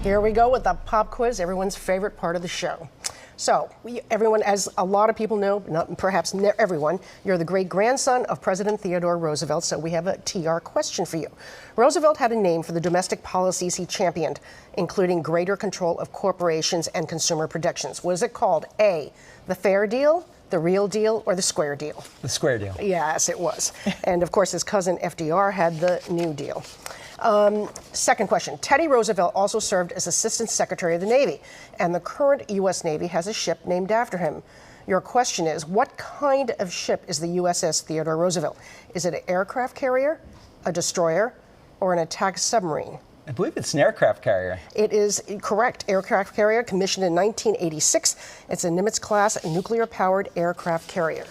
Here we go with the pop quiz, everyone's favorite part of the show. So, everyone, as a lot of people know, not perhaps everyone, you're the great-grandson of President Theodore Roosevelt, so we have a TR question for you. Roosevelt had a name for the domestic policies he championed, including greater control of corporations and consumer protections. Was it called A, the fair deal, the real deal, or the square deal? The square deal. Yes, it was. And of course, his cousin FDR had the New Deal. Second question. Teddy Roosevelt also served as Assistant Secretary of the Navy, and the current U.S. Navy has a ship named after him. Your question is, what kind of ship is the USS Theodore Roosevelt? Is it an aircraft carrier, a destroyer, or an attack submarine? I believe it's an aircraft carrier. It is correct. Aircraft carrier, commissioned in 1986. It's a Nimitz-class nuclear-powered aircraft carrier.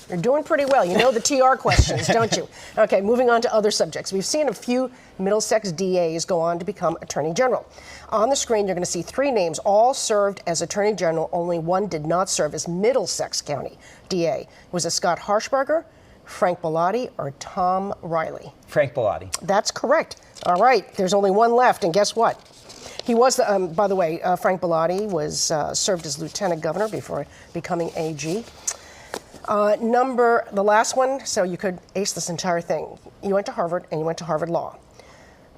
You're doing pretty well. You know the TR questions, don't you? Okay, moving on to other subjects. We've seen a few Middlesex DAs go on to become Attorney General. On the screen, you're going to see three names. All served as Attorney General. Only one did not serve as Middlesex County DA. Was it Scott Harshbarger, Frank Bellotti, or Tom Riley? Frank Bellotti. That's correct. All right, there's only one left, and guess what? He was, by the way, Frank Bellotti was served as Lieutenant Governor before becoming AG. The last one, so you could ace this entire thing. You went to Harvard and you went to Harvard Law.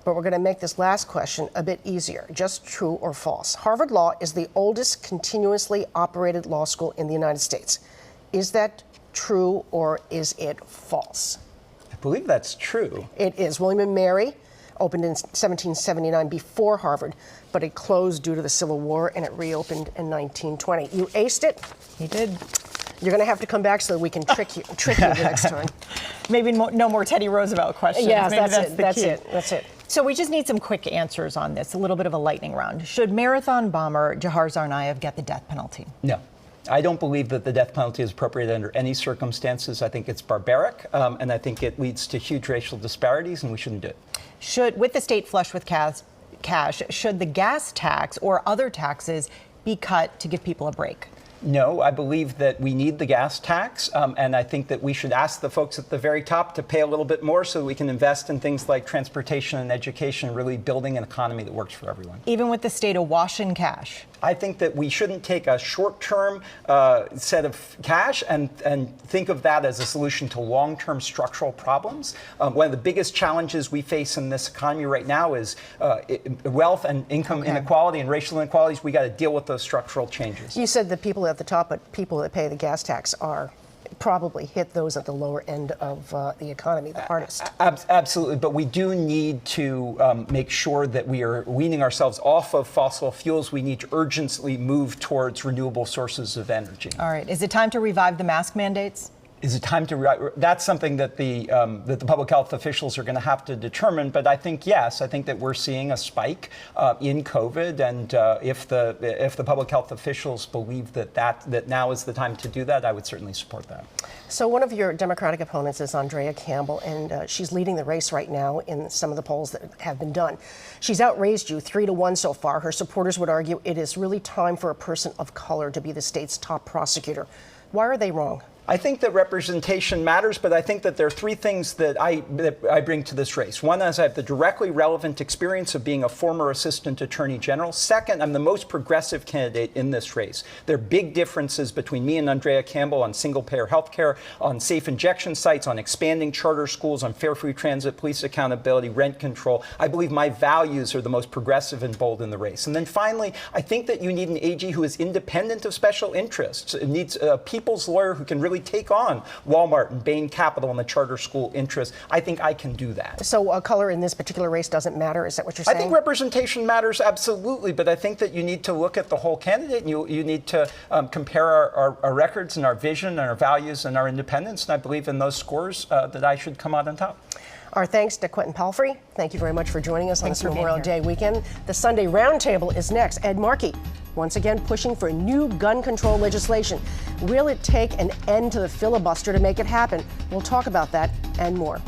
But we're going to make this last question a bit easier. Just true or false. Harvard Law is the oldest continuously operated law school in the United States. Is that true or is it false? I believe that's true. It is. William & Mary opened in 1779 before Harvard, but it closed due to the Civil War and it reopened in 1920. You aced it. He did. You're going to have to come back so that we can trick you the next time. Maybe no more Teddy Roosevelt questions. Yes, Maybe that's it. So we just need some quick answers on this, a little bit of a lightning round. Should marathon bomber Jahar Tsarnaev get the death penalty? No. I don't believe that the death penalty is appropriate under any circumstances. I think it's barbaric, and I think it leads to huge racial disparities, and we shouldn't do it. With the state flush with cash, should the gas tax or other taxes be cut to give people a break? No, I believe that we need the gas tax, and I think that we should ask the folks at the very top to pay a little bit more so that we can invest in things like transportation and education, really building an economy that works for everyone. Even with the state awash in cash? I think that we shouldn't take a short-term set of cash and think of that as a solution to long-term structural problems. One of the biggest challenges we face in this economy right now is wealth and income inequality and racial inequalities. We got to deal with those structural changes. You said the people at the top, but people that pay the gas tax are probably hit those at the lower end of the economy the hardest. Absolutely, but we do need to make sure that we are weaning ourselves off of fossil fuels. We need to urgently move towards renewable sources of energy. All right. Is it time to revive the mask mandates? Is it time to? That's something that the public health officials are going to have to determine. But I think yes, I think that we're seeing a spike in COVID, and if the public health officials believe that now is the time to do that, I would certainly support that. So one of your Democratic opponents is Andrea Campbell, and she's leading the race right now in some of the polls that have been done. She's outraised you 3-1 so far. Her supporters would argue it is really time for a person of color to be the state's top prosecutor. Why are they wrong? I think that representation matters, but I think that there are three things that I bring to this race. One is I have the directly relevant experience of being a former assistant attorney general. Second, I'm the most progressive candidate in this race. There are big differences between me and Andrea Campbell on single-payer health care, on safe injection sites, on expanding charter schools, on fair free transit, police accountability, rent control. I believe my values are the most progressive and bold in the race. And then finally, I think that you need an AG who is independent of special interests. It needs a people's lawyer who can really take on Walmart and Bain Capital and the charter school interests. I think I can do that. So color in this particular race doesn't matter? Is that what you're saying? I think representation matters, absolutely, but I think that you need to look at the whole candidate, and you need to compare our records and our vision and our values and our independence, and I believe in those scores that I should come out on top. Our thanks to Quentin Palfrey. Thank you very much for joining us on this Memorial Day weekend. The Sunday Roundtable is next. Ed Markey, once again pushing for new gun control legislation. Will it take an end to the filibuster to make it happen? We'll talk about that and more.